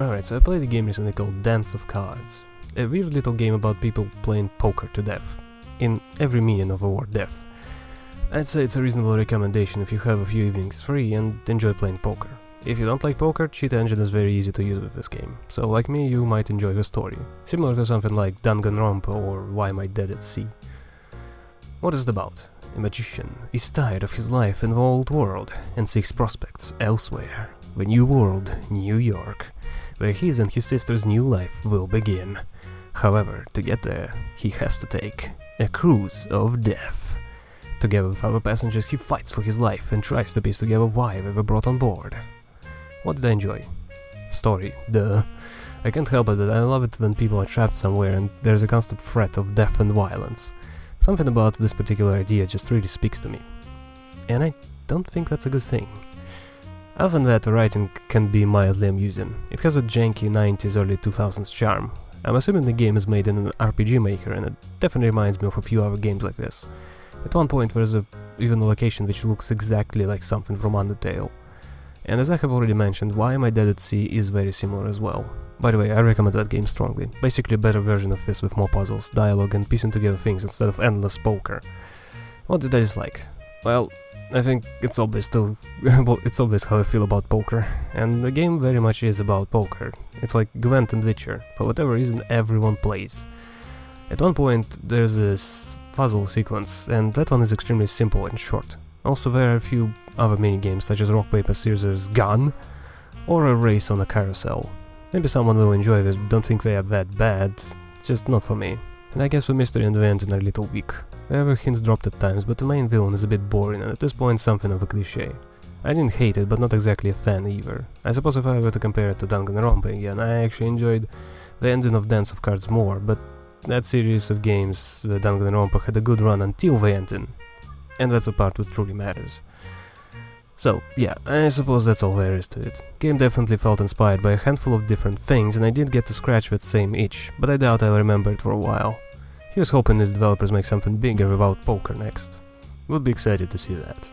Alright, so I played a game recently called Dance of Cards. A weird little game about people playing poker to death. In every meaning of the word death. I'd say it's a reasonable recommendation if you have a few evenings free and enjoy playing poker. If you don't like poker, cheat engine is very easy to use with this game, so like me you might enjoy the story, similar to something like Danganronpa or Why Am I Dead at Sea. What is it about? A magician is tired of his life in the old world and seeks prospects elsewhere. The new world, New York, where his and his sister's new life will begin. However, to get there, he has to take a cruise of death. Together with other passengers, he fights for his life and tries to piece together why they were brought on board. What did I enjoy? Story, duh. I can't help it, but I love it when people are trapped somewhere and there's a constant threat of death and violence. Something about this particular idea just really speaks to me. And I don't think that's a good thing. Other than that, the writing can be mildly amusing. It has a janky 90s, early 2000s charm. I'm assuming the game is made in an RPG maker, and it definitely reminds me of a few other games like this. At one point there's even a location which looks exactly like something from Undertale. And as I have already mentioned, Why Am I Dead at Sea is very similar as well. By the way, I recommend that game strongly. Basically a better version of this with more puzzles, dialogue and piecing together things instead of endless poker. What did I dislike? Well, I think it's obvious it's obvious how I feel about poker, and the game very much is about poker. It's like Gwent and Witcher. For whatever reason, everyone plays. At one point there's a puzzle sequence, and that one is extremely simple and short. Also there are a few other mini-games such as Rock Paper Scissors Gun, or a race on a carousel. Maybe someone will enjoy this, but don't think they are that bad, just not for me. And I guess the mystery and the ending are a little weak. There were hints dropped at times, but the main villain is a bit boring and at this point something of a cliché. I didn't hate it, but not exactly a fan either. I suppose if I were to compare it to Danganronpa again, I actually enjoyed the ending of Dance of Cards more, but that series of games, the Danganronpa, had a good run until the ending. And that's the part that truly matters. So, yeah, I suppose that's all there is to it. Game definitely felt inspired by a handful of different things, and I did get to scratch that same itch, but I doubt I'll remember it for a while. Here's hoping these developers make something bigger without poker next. Would be excited to see that.